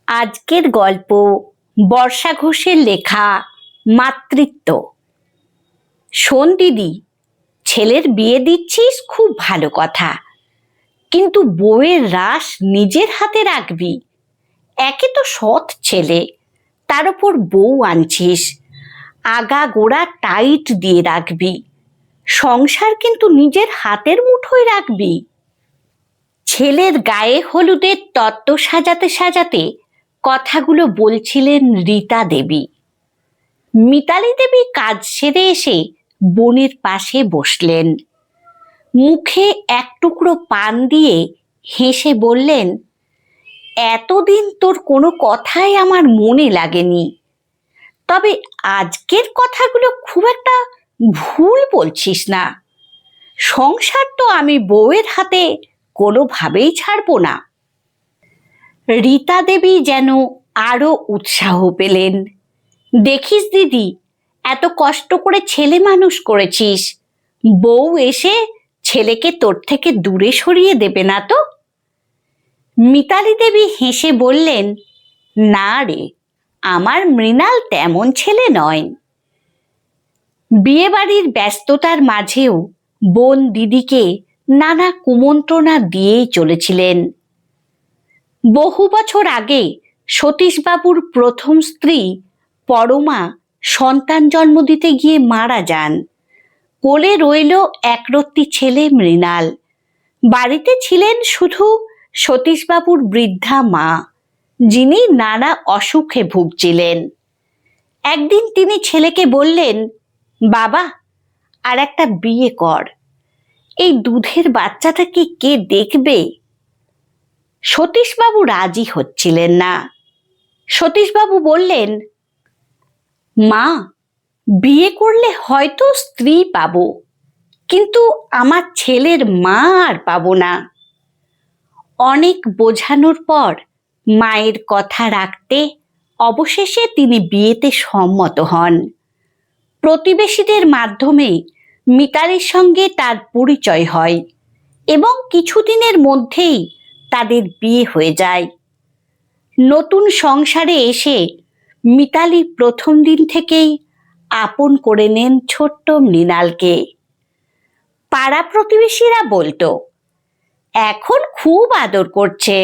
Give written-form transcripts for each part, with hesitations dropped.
আজকের গল্প বর্ষা ঘোষের লেখা মাতৃত্ব। শোন দিদি, ছেলের বিয়ে দিচ্ছিস খুব ভালো কথা, কিন্তু বউয়ের রাশ নিজের হাতে রাখবি। একে তো সৎ ছেলে, তার উপর বউ আনছিস, আগা গোড়া টাইট দিয়ে রাখবি। সংসার কিন্তু নিজের হাতের মুঠোয় রাখবি। ছেলের গায়ে হলুদের তত্ত্ব সাজাতে সাজাতে কথাগুলো বলছিলেন রীতা দেবী। মিতালি দেবী কাজ সেরে এসে বোনের পাশে বসলেন। মুখে এক টুকরো পান দিয়ে হেসে বললেন, এতদিন তোর কোনো কথাই আমার মনে লাগেনি, তবে আজকের কথাগুলো খুব একটা ভুল বলছিস না। সংসার তো আমি বউয়ের হাতে কোনোভাবেই ছাড়বো না। রীতা দেবী যেন আরো উৎসাহ পেলেন। দেখিস দিদি, এত কষ্ট করে ছেলে মানুষ করেছিস, বউ এসে ছেলেকে তোর থেকে দূরে সরিয়ে দেবে না তো? মিতালি দেবী হেসে বললেন, না রে, আমার মৃণাল তেমন ছেলে নয়। বিয়েবাড়ির ব্যস্ততার মাঝেও বোন দিদিকে নানা কুমন্ত্রণা দিয়েই চলেছিলেন। বহু বছর আগে সতীশবাবুর প্রথম স্ত্রী পরমা সন্তান জন্ম দিতে গিয়ে মারা যান। কোলে রইল একরত্তি ছেলে মৃণাল। বাড়িতে ছিলেন শুধু সতীশবাবুর বৃদ্ধা মা, যিনি নানা অসুখে ভুগছিলেন। একদিন তিনি ছেলেকে বললেন, বাবা, আর একটা বিয়ে কর, এই দুধের বাচ্চাটাকে কে দেখবে? সতীশবাবু রাজি হচ্ছিলেন না। সতীশবাবু বললেন, মা, বিয়ে করলে হয়তো স্ত্রী পাবো, কিন্তু আমার ছেলের মা আর পাবো না। অনেক বোঝানোর পর মায়ের কথা রাখতে অবশেষে তিনি বিয়েতে সম্মত হন। প্রতিবেশীদের মাধ্যমে মিতালির সঙ্গে তার পরিচয় হয় এবং কিছুদিনের মধ্যেই তাদের বিয়ে হয়ে যায়। নতুন সংসারে এসে মিতালি প্রথম দিন থেকেই আপন করে নেন ছোট্ট মৃণালকে। পাড়া প্রতিবেশীরা বলতো, এখন খুব আদর করছে,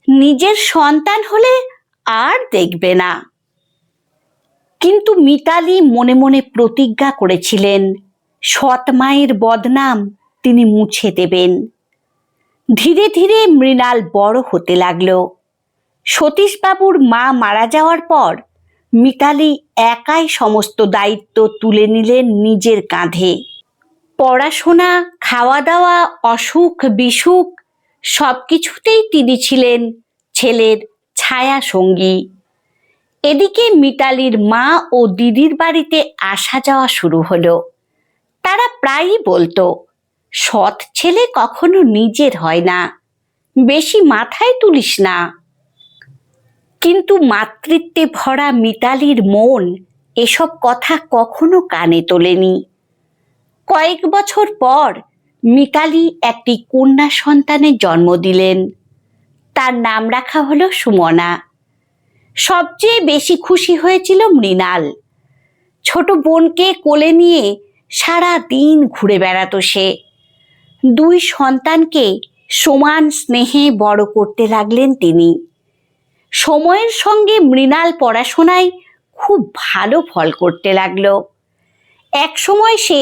নিজের সন্তান হলে আর দেখবে না। কিন্তু মিতালি মনে মনে প্রতিজ্ঞা করেছিলেন, সৎ মায়ের বদনাম তিনি মুছে দেবেন। ধীরে ধীরে মৃণাল বড় হতে লাগলো। সতীশবাবুর মা মারা যাওয়ার পর মিতালি একাই সমস্ত দায়িত্ব তুলে নিলেন নিজের কাঁধে। পড়াশোনা, খাওয়া দাওয়া, অসুখ বিসুখ সবকিছুতেই তিনি ছিলেন ছেলের ছায়া সঙ্গী। এদিকে মিতালির মা ও দিদির বাড়িতে আসা যাওয়া শুরু হলো। তারা প্রায়ই বলতো, সৎ ছেলে কখনো নিজের হয় না, বেশি মাথায় তুলিস না। কিন্তু মাতৃত্বে ভরা মিতালির মন এসব কথা কখনো কানে তোলেনি। কয়েক বছর পর মিতালি একটি কন্যা সন্তানের জন্ম দিলেন। তার নাম রাখা হলো সুমনা। সবচেয়ে বেশি খুশি হয়েছিল মৃণাল। ছোট বোনকে কোলে নিয়ে সারা দিন ঘুরে বেড়াতো সে। দুই সন্তানকে সমান স্নেহে বড় করতে লাগলেন তিনি। সময়ের সঙ্গে মৃণাল পড়াশোনায় খুব ভালো ফল করতে লাগলো। এক সময় সে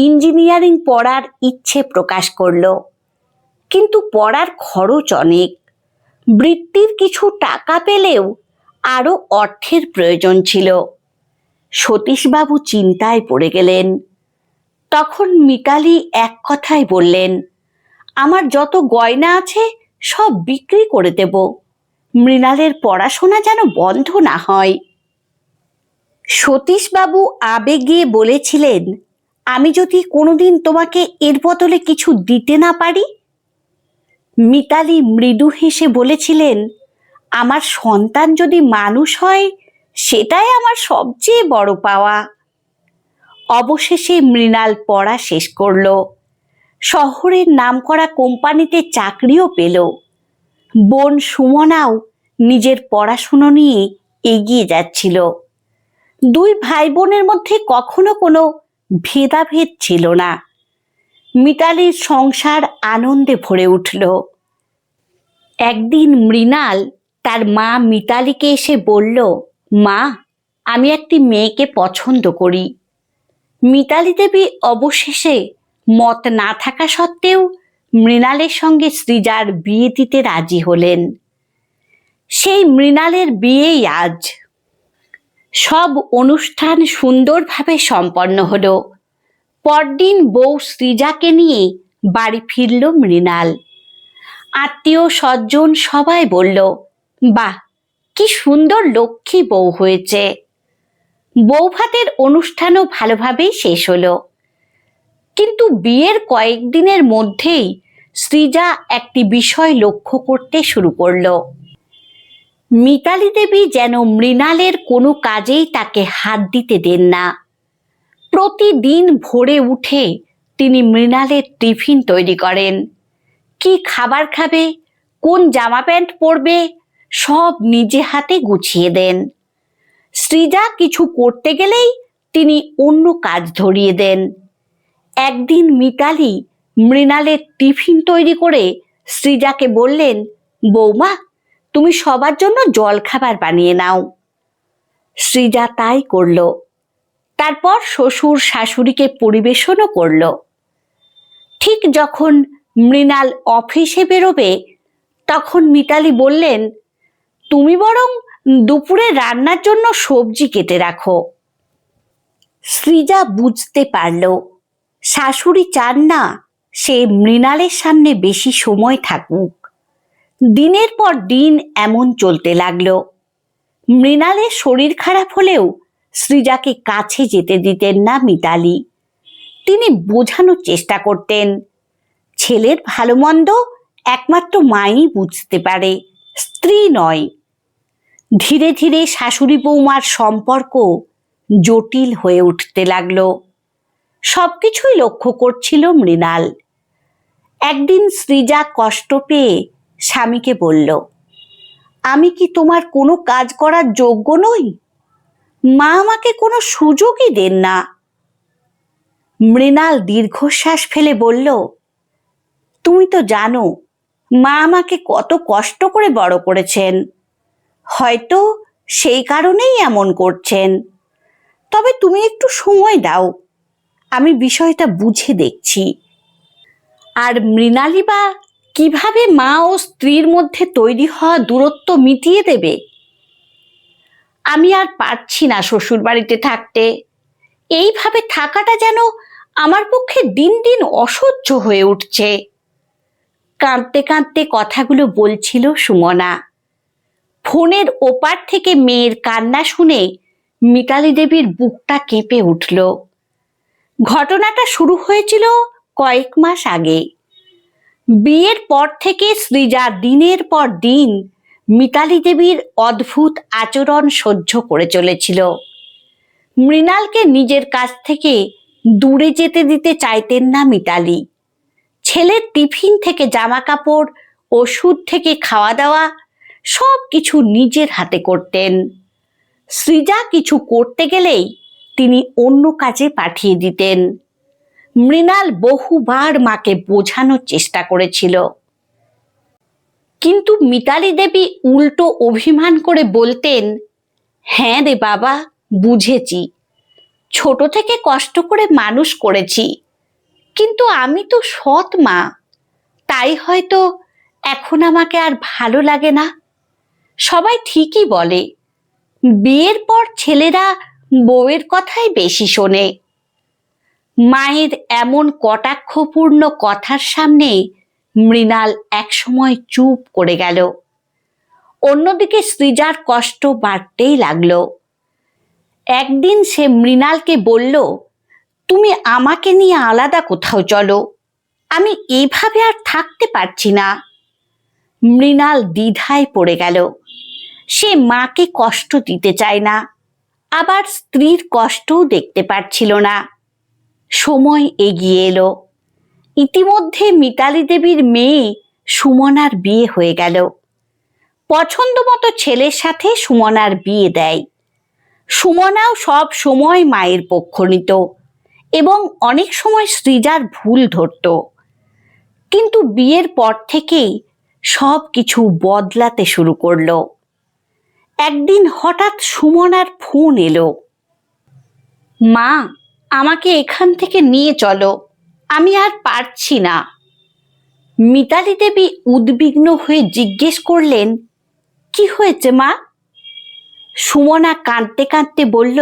ইঞ্জিনিয়ারিং পড়ার ইচ্ছে প্রকাশ করলো, কিন্তু পড়ার খরচ অনেক। বৃত্তির কিছু টাকা পেলেও আরো অর্থের প্রয়োজন ছিল। সতীশবাবু চিন্তায় পড়ে গেলেন। তখন মিতালি এক কথায় বললেন, আমার যত গয়না আছে সব বিক্রি করে দেব, মৃণালের পড়াশোনা যেন বন্ধ না হয়। সতীশবাবু আবেগে বলেছিলেন, আমি যদি কোনোদিন তোমাকে এর বদলে কিছু দিতে না পারি? মিতালি মৃদু হেসে বলেছিলেন, আমার সন্তান যদি মানুষ হয় সেটাই আমার সবচেয়ে বড় পাওয়া। অবশেষে মৃণাল পড়া শেষ করল। শহরের নামকরা কোম্পানিতে চাকরিও পেল। বোন সুমনাও নিজের পড়াশুনো নিয়ে এগিয়ে যাচ্ছিল। দুই ভাই বোনের মধ্যে কখনো কোনো ভেদাভেদ ছিল না। মিতালির সংসার আনন্দে ভরে উঠল। একদিন মৃণাল তার মা মিতালিকে এসে বলল, মা, আমি একটি মেয়েকে পছন্দ করি। মিতালি দেবী অবশেষে মত না থাকা সত্ত্বেও মৃণালের সঙ্গে সৃজার বিয়ে দিতে রাজি হলেন। সেই মৃণালের বিয়েই আজ। সব অনুষ্ঠান সুন্দরভাবে সম্পন্ন হলো। পরদিন বউ সৃজাকে নিয়ে বাড়ি ফিরল মৃণাল। আত্মীয় স্বজন সবাই বলল, বাহ, কি সুন্দর লক্ষ্মী বউ হয়েছে। বৌভাতের অনুষ্ঠানও ভালোভাবেই শেষ হলো। কিন্তু বিয়ের কয়েকদিনের মধ্যেই সৃজা একটি বিষয় লক্ষ্য করতে শুরু করল। মিতালি দেবী যেন মৃণালের কোনো কাজেই তাকে হাত দিতে দেন না। প্রতিদিন ভোরে উঠে তিনি মৃণালের টিফিন তৈরি করেন। কি খাবার খাবে, কোন জামা প্যান্ট পরবে, সব নিজে হাতে গুছিয়ে দেন। সৃজা কিছু করতে গেলেই তিনি অন্য কাজ ধরিয়ে দেন। একদিন মিতালি মৃণালের টিফিন তৈরি করে সৃজাকে বললেন, বৌমা, তুমি সবার জন্য জলখাবার বানিয়ে নাও। সৃজা তাই করল। তারপর শ্বশুর শাশুড়িকে পরিবেশনও করল। ঠিক যখন মৃণাল অফিসে বেরোবে তখন মিতালি বললেন, তুমি বরং দুপুরে রান্নার জন্য সবজি কেটে রাখো। সৃজা বুঝতে পারল শাশুড়ি চান না সে মৃণালের সামনে বেশি সময় থাকুক। দিনের পর দিন এমন চলতে লাগলো। মৃণালের শরীর খারাপ হলেও সৃজাকে কাছে যেতে দিতেন না মিতালি। তিনি বোঝানোর চেষ্টা করতেন, ছেলের ভালো মন্দ একমাত্র মাই বুঝতে পারে, স্ত্রী নয়। ধীরে ধীরে শাশুড়ি বৌমার সম্পর্ক জটিল হয়ে উঠতে লাগলো। সবকিছুই লক্ষ্য করছিল মৃণাল। একদিন সৃজা কষ্ট পেয়ে স্বামীকে বলল, আমি কি তোমার কোনো কাজ করার যোগ্য নই? মা আমাকে কোনো সুযোগই দেন না। মৃণাল দীর্ঘশ্বাস ফেলে বলল, তুমি তো জানো মা আমাকে কত কষ্ট করে বড় করেছেন। হয়তো সেই কারণেই এমন করছেন। তবে তুমি একটু সময় দাও, আমি বিষয়টা বুঝে দেখছি। আর মৃণালী বা কিভাবে মা ও স্ত্রীর মধ্যে তৈরি হওয়া দূরত্ব মিটিয়ে দেবে? আমি আর পারছি না শ্বশুর বাড়িতে থাকতে। এইভাবে থাকাটা যেন আমার পক্ষে দিন দিন অসহ্য হয়ে উঠছে। কাঁদতে কাঁদতে কথাগুলো বলছিল সুমনা। ফোনের ওপার থেকে মেয়ের কান্না শুনে মিতালি দেবীর বুকটা কেঁপে উঠল। ঘটনাটা শুরু হয়েছিল কয়েক মাস আগে। বিয়ের পর থেকে সৃজা দিনের পর দিন মিতালি দেবীর অদ্ভুত আচরণ সহ্য করে চলেছিল। মৃণালকে নিজের কাছ থেকে দূরে যেতে দিতে চাইতেন না মিতালি। ছেলের টিফিন থেকে জামা কাপড়, ওষুধ থেকে খাওয়া দাওয়া সব কিছু নিজের হাতে করতেন। সৃজা কিছু করতে গেলেই তিনি অন্য কাজে পাঠিয়ে দিতেন। মৃণাল বহুবার মাকে বোঝানোর চেষ্টা করেছিল, কিন্তু মিতালি দেবী উল্টো অভিমান করে বলতেন, হ্যাঁ রে বাবা, বুঝেছি, ছোট থেকে কষ্ট করে মানুষ করেছি, কিন্তু আমি তো সৎ মা, তাই হয়তো এখন আমাকে আর ভালো লাগে না। সবাই ঠিকই বলে, বিয়ের পর ছেলেরা বউয়ের কথাই বেশি শোনে। মায়ের এমন কটাক্ষপূর্ণ কথার সামনে মৃণাল একসময় চুপ করে গেল। অন্যদিকে সৃজার কষ্ট বাড়তেই লাগলো। একদিন সে মৃণালকে বলল, তুমি আমাকে নিয়ে আলাদা কোথাও চলো, আমি এভাবে আর থাকতে পারছি না। মৃণাল দ্বিধায় পড়ে গেল। সে মাকে কষ্ট দিতে চায় না, আবার স্ত্রীর কষ্টও দেখতে পারছিল না। সময় এগিয়ে এলো। ইতিমধ্যে মিতালি দেবীর মেয়ে সুমনার বিয়ে হয়ে গেল। পছন্দ মতো ছেলের সাথে সুমনার বিয়ে দেয়। সুমনাও সব সময় মায়ের পক্ষ নিত এবং অনেক সময় সৃজার ভুল ধরত। কিন্তু বিয়ের পর থেকেই সব কিছু বদলাতে শুরু করলো। একদিন হঠাৎ সুমনার ফোন এলো। মা, আমাকে এখান থেকে নিয়ে চলো, আমি আর পারছি না। মিতালি দেবী উদ্বিগ্ন হয়ে জিজ্ঞেস করলেন, কি হয়েছে মা? সুমনা কাঁদতে কাঁদতে বলল,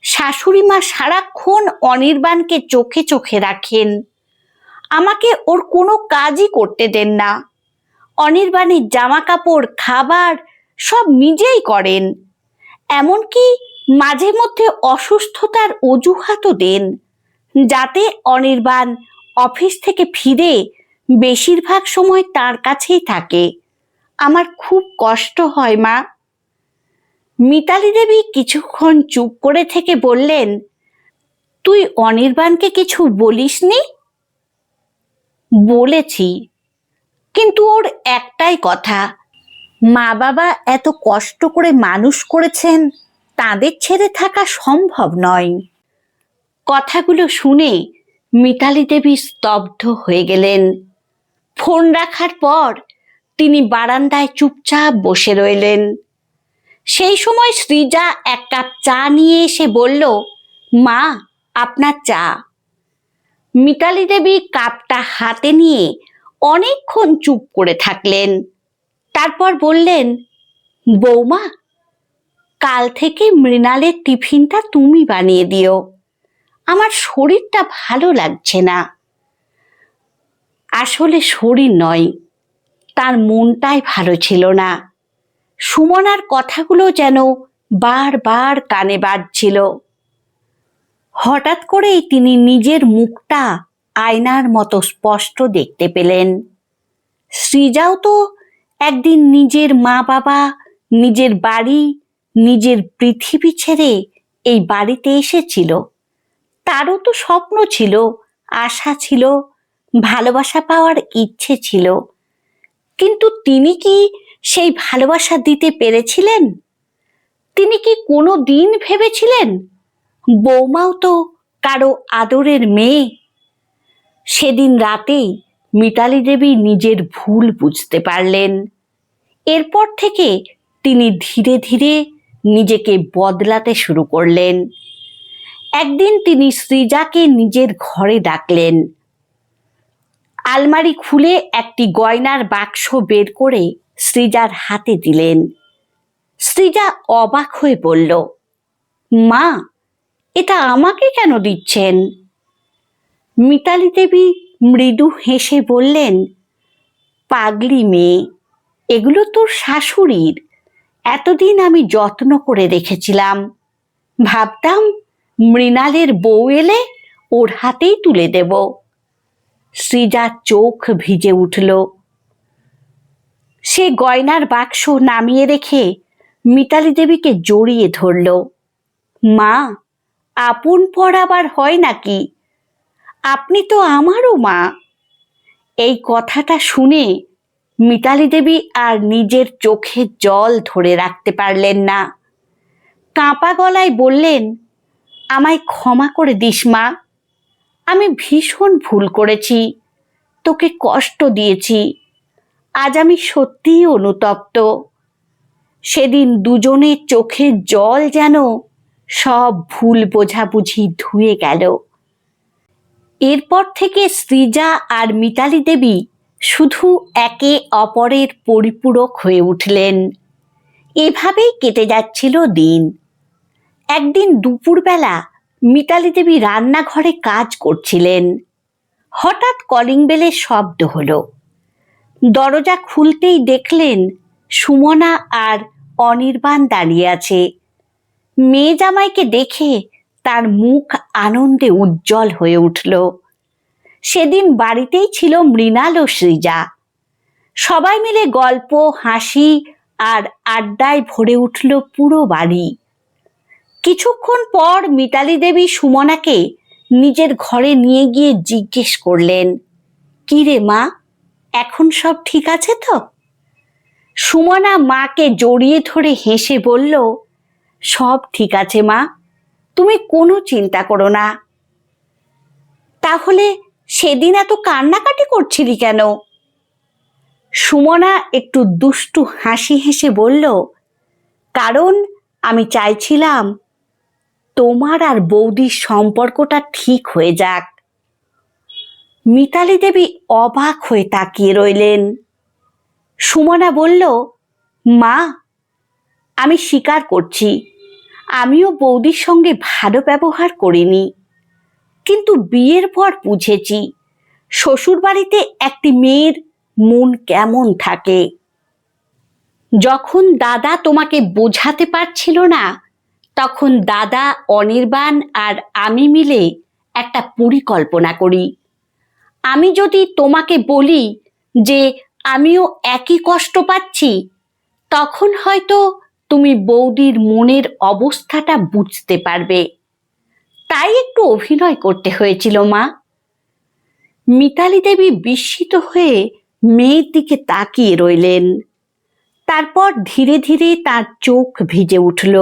শাশুড়ি মা সারাক্ষণ অনির্বাণকে চোখে চোখে রাখেন, আমাকে ওর কোনো কাজই করতে দেন না। অনির্বাণের জামা কাপড়, খাবার সব নিজেই করেন, এমনকি মাঝে মধ্যে অসুস্থতার অজুহাতও দেন, যাতে অনির্বাণ অফিস থেকে ফিরে বেশিরভাগ সময় তার কাছেই থাকে। আমার খুব কষ্ট হয় মা। মিতালি দেবী কিছুক্ষণ চুপ করে থেকে বললেন, তুই অনির্বাণকে কিছু বলিসনি? বলেছি, কিন্তু ওর একটাই কথা, মা বাবা এত কষ্ট করে মানুষ করেছেন, তাদের ছেড়ে থাকা সম্ভব নয়। কথাগুলো শুনে মিতালি দেবী স্তব্ধ হয়ে গেলেন। ফোন রাখার পর তিনি বারান্দায় চুপচাপ বসে রইলেন। সেই সময় সৃজা এক কাপ চা নিয়ে এসে বলল, মা, আপনার চা। মিতালি দেবী কাপটা হাতে নিয়ে অনেকক্ষণ চুপ করে থাকলেন। তারপর বললেন, বৌমা, কাল থেকে মৃণালের টিফিনটা তুমি বানিয়ে দিও, আমার শরীরটা ভালো লাগছে না। আসলে শরীর নয়, তার মনটাই ভালো ছিল না। সুমনার কথাগুলো যেন বারবার কানে বাজছিল। হঠাৎ করেই তিনি নিজের মুখটা আয়নার মতো স্পষ্ট দেখতে পেলেন। সৃজাও তো একদিন নিজের মা বাবা, নিজের বাড়ি, নিজের পৃথিবী ছেড়ে এই বাড়িতে এসেছিল। তারও তো স্বপ্ন ছিল, আশা ছিল, ভালোবাসা পাওয়ার ইচ্ছে ছিল। কিন্তু তিনি কি সেই ভালোবাসা দিতে পেরেছিলেন? তিনি কি কোনো দিন ভেবেছিলেন বৌমাও তো কারো আদরের মেয়ে? সেদিন রাতেই মিতালি দেবী নিজের ভুল বুঝতে পারলেন। এরপর থেকে তিনি ধীরে ধীরে নিজেকে বদলাতে শুরু করলেন। একদিন তিনি সৃজাকে নিজের ঘরে ডাকলেন। আলমারি খুলে একটি গয়নার বাক্স বের করে সৃজার হাতে দিলেন। সৃজা অবাক হয়ে বলল, মা, এটা আমাকে কেন দিচ্ছেন? মিতালি দেবী মৃদু হেসে বললেন, পাগলি মেয়ে, এগুলো তোর শাশুড়ির। এতদিন আমি যত্ন করে রেখেছিলাম, ভাবতাম মৃণালের বউ এলে ওর হাতেই তুলে দেব। সৃজার চোখ ভিজে উঠল। সে গয়নার বাক্স নামিয়ে রেখে মিতালি দেবীকে জড়িয়ে ধরল। মা, আপন পর আবার হয় নাকি? আপনি তো আমারও মা। এই কথাটা শুনে মিতালি দেবী আর নিজের চোখের জল ধরে রাখতে পারলেন না। কাঁপা গলায় বললেন, আমায় ক্ষমা করে দিস মা, আমি ভীষণ ভুল করেছি, তোকে কষ্ট দিয়েছি। আজ আমি সত্যিই অনুতপ্ত। সেদিন দুজনের চোখের জল যেন সব ভুল বোঝাবুঝি ধুয়ে গেল। এরপর থেকে সৃজা আর মিতালি দেবী শুধু একে অপরের পরিপূরক হয়ে উঠলেন। এভাবেই কেটে যাচ্ছিল দিন। একদিন দুপুরবেলা মিতালি দেবী রান্নাঘরে কাজ করছিলেন। হঠাৎ কলিং বেলের শব্দ হলো। দরজা খুলতেই দেখলেন সুমনা আর অনির্বাণ দাঁড়িয়ে আছে। মেয়ে জামাইকে দেখে তার মুখ আনন্দে উজ্জ্বল হয়ে উঠল। সেদিন বাড়িতেই ছিল মৃণাল ও সৃজা। সবাই মিলে গল্প, হাসি আর আড্ডায় ভরে উঠল পুরো বাড়ি। কিছুক্ষণ পর মিতালি দেবী সুমনাকে নিজের ঘরে নিয়ে গিয়ে জিজ্ঞেস করলেন, কি রে মা, এখন সব ঠিক আছে তো? সুমনা মাকে জড়িয়ে ধরে হেসে বলল, সব ঠিক আছে মা, তুমি কোনো চিন্তা করো না। তাহলে সেদিন এত কান্নাকাটি করছিলি কেন? সুমনা একটু দুষ্টু হাসি হেসে বলল, কারণ আমি চাইছিলাম তোমার আর বৌদির সম্পর্কটা ঠিক হয়ে যাক। মিতালি দেবী অবাক হয়ে তাকিয়ে রইলেন। সুমনা বলল, মা, আমি স্বীকার করছি আমিও বৌদির সঙ্গে ভালো ব্যবহার করিনি, কিন্তু বিয়ের পর বুঝেছি শ্বশুরবাড়িতে একটি মেয়ের মন কেমন থাকে। যখন দাদা তোমাকে বোঝাতে পারছিল না, তখন দাদা, অনির্বাণ আর আমি মিলে একটা পরিকল্পনা করি। আমি যদি তোমাকে বলি যে আমিও একই কষ্ট পাচ্ছি, তখন হয়তো তুমি বৌদির মনের অবস্থাটা বুঝতে পারবে। তাই একটু অভিনয় করতে হয়েছিল মা। মিতালি দেবী বিস্মিত হয়ে মেয়ের দিকে তাকিয়ে রইলেন। তারপর ধীরে ধীরে তার চোখ ভিজে উঠল।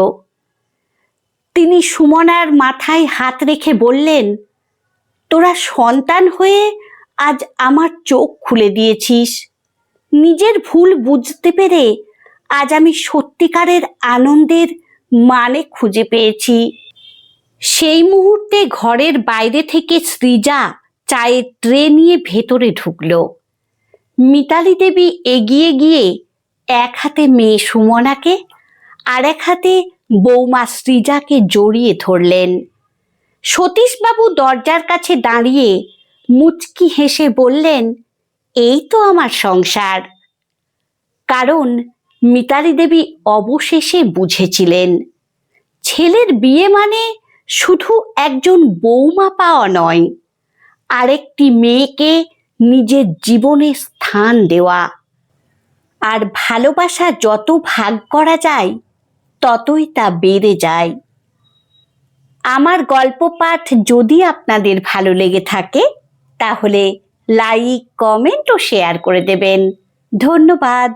তিনি সুমনার মাথায় হাত রেখে বললেন, তোরা সন্তান হয়ে আজ আমার চোখ খুলে দিয়েছিস। নিজের ভুল বুঝতে পেরে আজ আমি সত্যিকারের আনন্দের মানে খুঁজে পেয়েছি। সেই মুহূর্তে ঘরের বাইরে থেকে সৃজা চায়ের ট্রে নিয়ে ভেতরে ঢুকল। মিতালি দেবী এগিয়ে গিয়ে এক হাতে মেয়ে সুমনাকে আর এক হাতে বৌমা সৃজাকে জড়িয়ে ধরলেন। সতীশবাবু দরজার কাছে দাঁড়িয়ে মুচকি হেসে বললেন, এই তো আমার সংসার। কারণ মিতালি দেবী অবশেষে বুঝেছিলেন ছেলের বিয়ে মানে শুধু একজন বৌমা পাওয়া নয়, আরেকটি মেয়েকে নিজের জীবনে স্থান দেওয়া। আর ভালোবাসা যত ভাগ করা যায় ততই তা বেড়ে যায়। আমার গল্প পাঠ যদি আপনাদের ভালো লেগে থাকে তাহলে লাইক, কমেন্ট ও শেয়ার করে দেবেন। ধন্যবাদ।